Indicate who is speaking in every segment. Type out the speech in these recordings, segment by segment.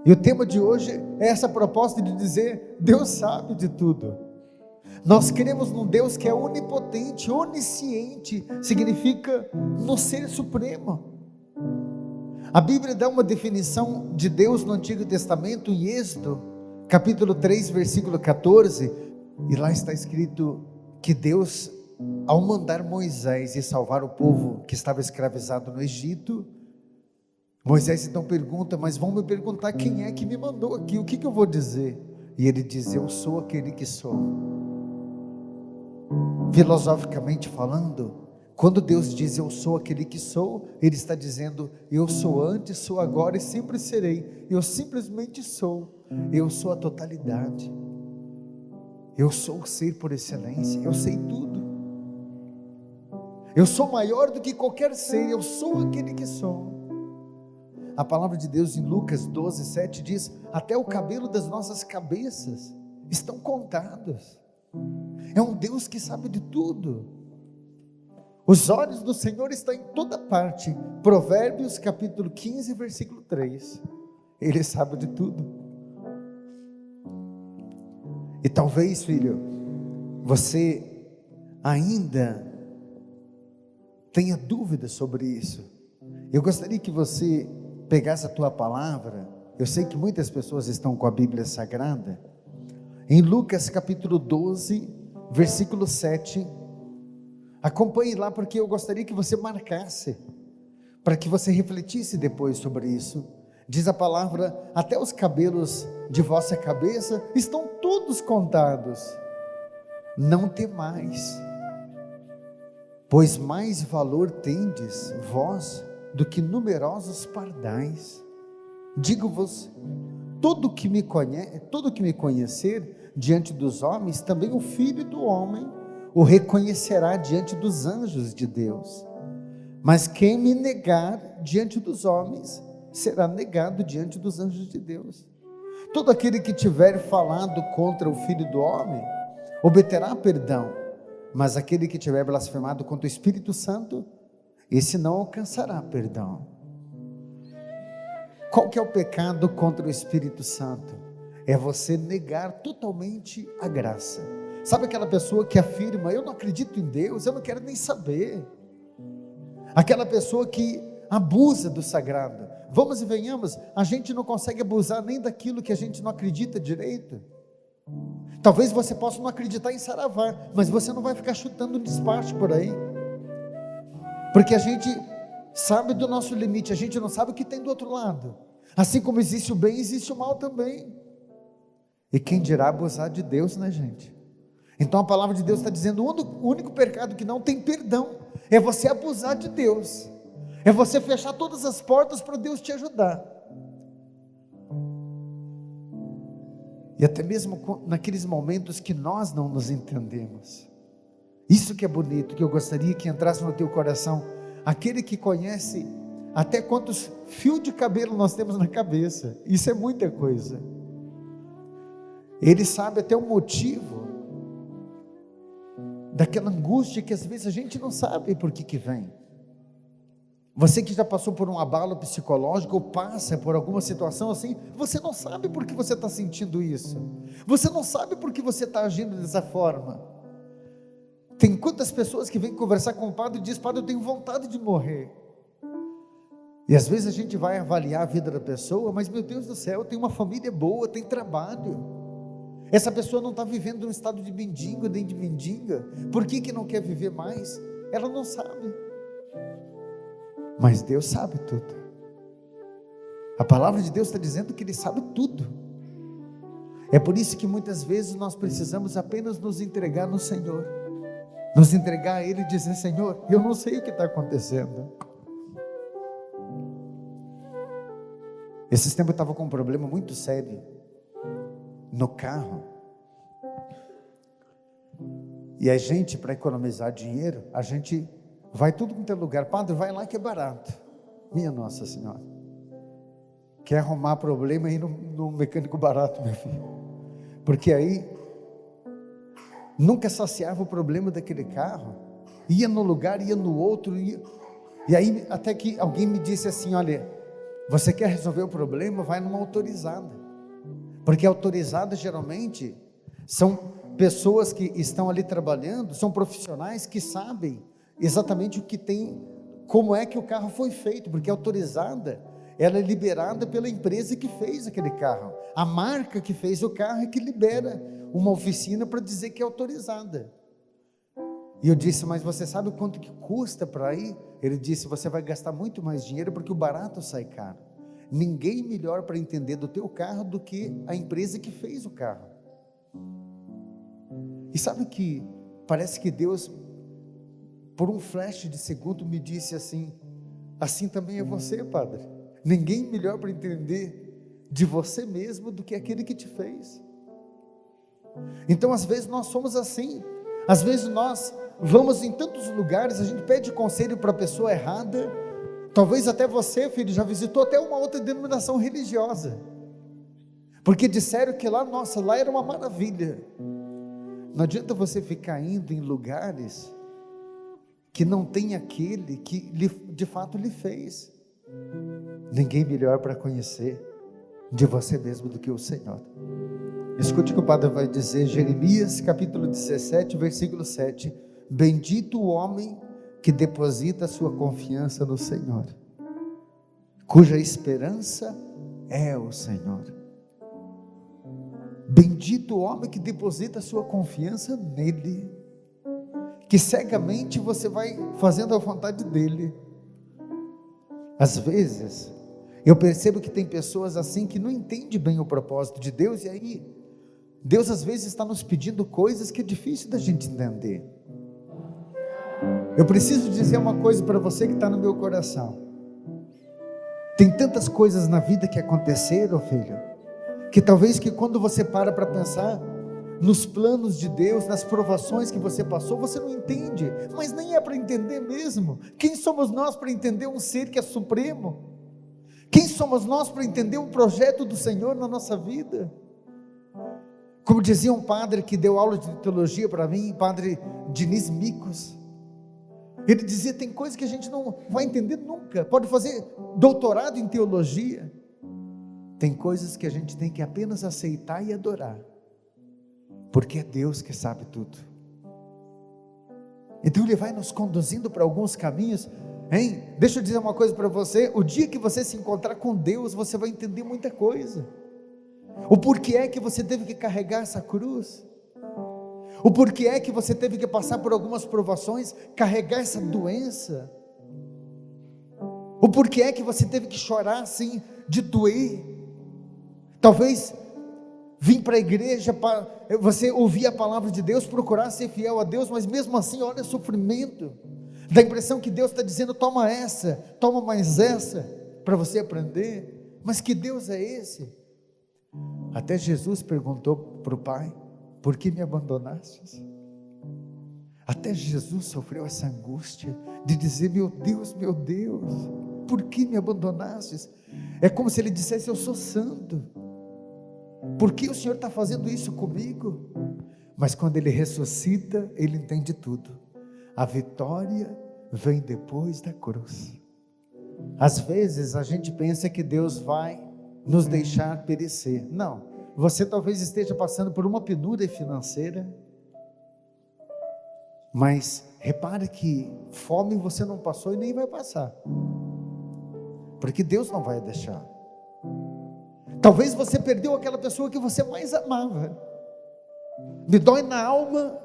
Speaker 1: E o tema de hoje é essa proposta de dizer: Deus sabe de tudo. Nós cremos num Deus que é onipotente, onisciente, significa no ser supremo. A Bíblia dá uma definição de Deus no Antigo Testamento, em Êxodo, capítulo 3, versículo 14, e lá está escrito que Deus, ao mandar Moisés ir salvar o povo que estava escravizado no Egito, Moisés então pergunta: mas vão me perguntar quem é que me mandou aqui, o que eu vou dizer? E ele diz: eu sou aquele que sou. Filosoficamente falando, quando Deus diz eu sou aquele que sou, Ele está dizendo: eu sou antes, sou agora e sempre serei. Eu simplesmente sou. Eu sou a totalidade. Eu sou o ser por excelência. Eu sei tudo. Eu sou maior do que qualquer ser. Eu sou aquele que sou. A palavra de Deus em Lucas 12, 7 diz: até o cabelo das nossas cabeças estão contados. É um Deus que sabe de tudo. Os olhos do Senhor estão em toda parte. Provérbios capítulo 15, versículo 3. Ele sabe de tudo. E talvez, filho, você ainda tenha dúvidas sobre isso. Eu gostaria que você pegasse a tua palavra. Eu sei que muitas pessoas estão com a Bíblia Sagrada. Em Lucas capítulo 12, versículo 7, acompanhe lá, porque eu gostaria que você marcasse, para que você refletisse depois sobre isso. Diz a palavra: até os cabelos de vossa cabeça estão todos contados. Não temais, pois mais valor tendes vós do que numerosos pardais. Digo-vos, todo que me conhecer diante dos homens, também o Filho do Homem o reconhecerá diante dos anjos de Deus. Mas quem me negar diante dos homens, será negado diante dos anjos de Deus. Todo aquele que tiver falado contra o Filho do Homem, obterá perdão, mas aquele que tiver blasfemado contra o Espírito Santo, esse não alcançará perdão. Qual que é o pecado contra o Espírito Santo? É você negar totalmente a graça. Sabe aquela pessoa que afirma: eu não acredito em Deus, eu não quero nem saber. Aquela pessoa que abusa do sagrado. Vamos e venhamos, a gente não consegue abusar nem daquilo que a gente não acredita direito. Talvez você possa não acreditar em saravá, mas você não vai ficar chutando um despacho por aí, porque a gente sabe do nosso limite, a gente não sabe o que tem do outro lado. Assim como existe o bem, existe o mal também. E quem dirá abusar de Deus, né, gente? Então a palavra de Deus está dizendo: o único pecado que não tem perdão é você abusar de Deus, é você fechar todas as portas para Deus te ajudar. E até mesmo naqueles momentos que nós não nos entendemos. Isso que é bonito, que eu gostaria que entrasse no teu coração. Aquele que conhece até quantos fios de cabelo nós temos na cabeça, isso é muita coisa. Ele sabe até o motivo daquela angústia que às vezes a gente não sabe por que vem. Você que já passou por um abalo psicológico ou passa por alguma situação assim, você não sabe por que você está sentindo isso. Você não sabe por que você está agindo dessa forma. Tem quantas pessoas que vêm conversar com o padre e diz: padre, eu tenho vontade de morrer. E às vezes a gente vai avaliar a vida da pessoa, mas meu Deus do céu, tem uma família boa, tem trabalho. Essa pessoa não está vivendo num estado de mendigo, nem de mendiga. Por que não quer viver mais? Ela não sabe. Mas Deus sabe tudo. A palavra de Deus está dizendo que Ele sabe tudo. É por isso que muitas vezes nós precisamos apenas nos entregar no Senhor. Nos entregar a Ele e dizer: Senhor, eu não sei o que está acontecendo. Esses tempos eu estava com um problema muito sério no carro. E a gente, para economizar dinheiro, a gente vai tudo quanto é lugar. Padre, vai lá que é barato. Minha Nossa Senhora. Quer arrumar problema aí no mecânico barato, meu filho. Porque aí nunca saciava o problema daquele carro. Ia no lugar, ia no outro. E aí até que alguém me disse assim: olha, Você quer resolver o problema? Vai numa autorizada. Porque autorizada geralmente são pessoas que estão ali trabalhando, são profissionais que sabem exatamente o que tem, como é que o carro foi feito, porque autorizada, ela é liberada pela empresa que fez aquele carro. A marca que fez o carro é que libera uma oficina para dizer que é autorizada. E eu disse, mas você sabe quanto que custa para ir? Ele disse, você vai gastar muito mais dinheiro porque o barato sai caro. Ninguém melhor para entender do teu carro do que a empresa que fez o carro. E sabe que parece que Deus, por um flash de segundo, me disse assim, assim também é você, Padre. Ninguém melhor para entender de você mesmo do que aquele que te fez. Então às vezes nós somos assim, às vezes nós vamos em tantos lugares, a gente pede conselho para a pessoa errada. Talvez até você, filho, já visitou até uma outra denominação religiosa, porque disseram que lá, nossa, lá era uma maravilha. Não adianta você ficar indo em lugares que não tem aquele que de fato lhe fez. Ninguém melhor para conhecer de você mesmo do que o Senhor. Escute o que o Padre vai dizer, Jeremias capítulo 17, versículo 7, bendito o homem que deposita sua confiança no Senhor, cuja esperança é o Senhor. Bendito o homem que deposita sua confiança nele, que cegamente você vai fazendo a vontade dele. Às vezes eu percebo que tem pessoas assim que não entendem bem o propósito de Deus, e aí Deus às vezes está nos pedindo coisas que é difícil da gente entender. Eu preciso dizer uma coisa para você que está no meu coração. Tem tantas coisas na vida que aconteceram, filho, que talvez que quando você para pensar nos planos de Deus, nas provações que você passou, você não entende, mas nem é para entender mesmo. Quem somos nós para entender um ser que é supremo? Quem somos nós para entender um projeto do Senhor na nossa vida? Como dizia um padre que deu aula de teologia para mim, padre Diniz Micos, ele dizia, tem coisas que a gente não vai entender nunca, pode fazer doutorado em teologia, tem coisas que a gente tem que apenas aceitar e adorar, porque é Deus que sabe tudo. Então Ele vai nos conduzindo para alguns caminhos, hein? Deixa eu dizer uma coisa para você, o dia que você se encontrar com Deus, você vai entender muita coisa, o porquê é que você teve que carregar essa cruz, o porquê é que você teve que passar por algumas provações, carregar essa doença, o porquê é que você teve que chorar assim, de doer, talvez vir para a igreja, você ouvir a palavra de Deus, procurar ser fiel a Deus, mas mesmo assim, olha o sofrimento, dá a impressão que Deus está dizendo, toma essa, toma mais essa, para você aprender, mas que Deus é esse? Até Jesus perguntou para o Pai, por que me abandonastes? Até Jesus sofreu essa angústia, de dizer, meu Deus, por que me abandonastes? É como se Ele dissesse, eu sou santo, por que o Senhor está fazendo isso comigo? Mas quando Ele ressuscita, Ele entende tudo, a vitória vem depois da cruz. Às vezes a gente pensa que Deus vai nos deixar perecer, não, você talvez esteja passando por uma penúria financeira, mas repare que fome você não passou e nem vai passar, porque Deus não vai deixar. Talvez você perdeu aquela pessoa que você mais amava, me dói na alma,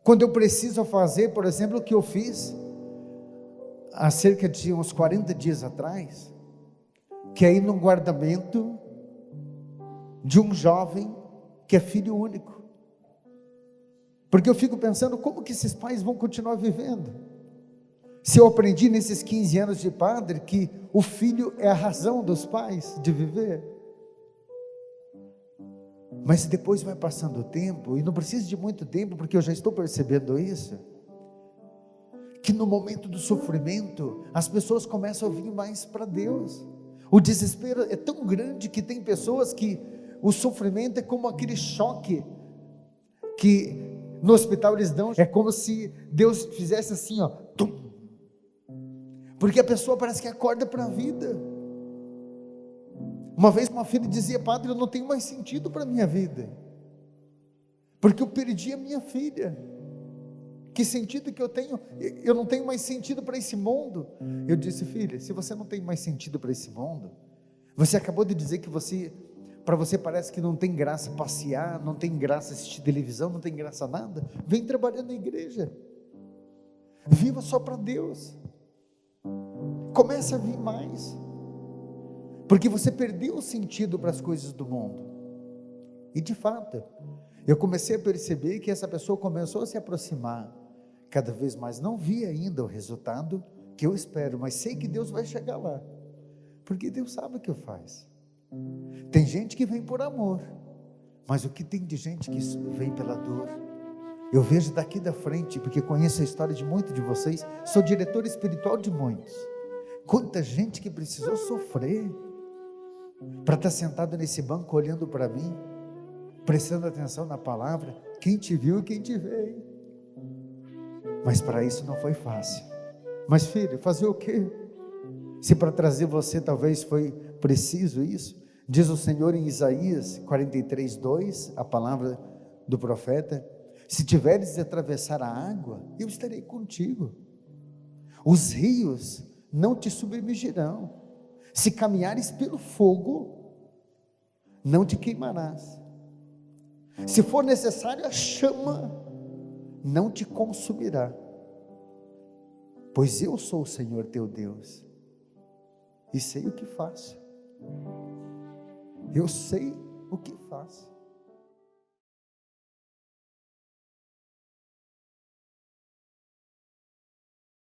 Speaker 1: quando eu preciso fazer, por exemplo, o que eu fiz, há cerca de uns 40 dias atrás, que é ir num guardamento, de um jovem, que é filho único, porque eu fico pensando, como que esses pais vão continuar vivendo, se eu aprendi nesses 15 anos de padre, que o filho é a razão dos pais de viver, mas depois vai passando o tempo, e não precisa de muito tempo, porque eu já estou percebendo isso, que no momento do sofrimento, as pessoas começam a vir mais para Deus, o desespero é tão grande, que tem pessoas que, o sofrimento é como aquele choque, que no hospital eles dão, é como se Deus fizesse assim, ó, tum, porque a pessoa parece que acorda para a vida, Uma vez uma filha dizia: padre, eu não tenho mais sentido para a minha vida, porque eu perdi a minha filha. Que sentido que eu tenho? Eu não tenho mais sentido para esse mundo. Eu disse: filha, se você não tem mais sentido para esse mundo, você acabou de dizer que para você parece que não tem graça passear, não tem graça assistir televisão, não tem graça nada. Vem trabalhar na igreja, viva só para Deus, comece a vir mais, porque você perdeu o sentido para as coisas do mundo. E de fato, eu comecei a perceber que essa pessoa começou a se aproximar cada vez mais. Não vi ainda o resultado que eu espero, mas sei que Deus vai chegar lá, porque Deus sabe o que faz. Tem gente que vem por amor, mas o que tem de gente que vem pela dor? Eu vejo daqui da frente, porque conheço a história de muitos de vocês, sou diretor espiritual de muitos. Quanta gente que precisou sofrer para estar sentado nesse banco olhando para mim, prestando atenção na palavra. Quem te viu e quem te veio. Mas para isso não foi fácil. Mas filho, fazer o quê? Se para trazer você talvez foi preciso isso. Diz o Senhor em Isaías 43:2, a palavra do profeta: se tiveres de atravessar a água, eu estarei contigo. Os rios não te submergirão. Se caminhares pelo fogo, não te queimarás. Se for necessário a chama, não te consumirá, pois eu sou o Senhor teu Deus, e sei o que faço. Eu sei o que faço.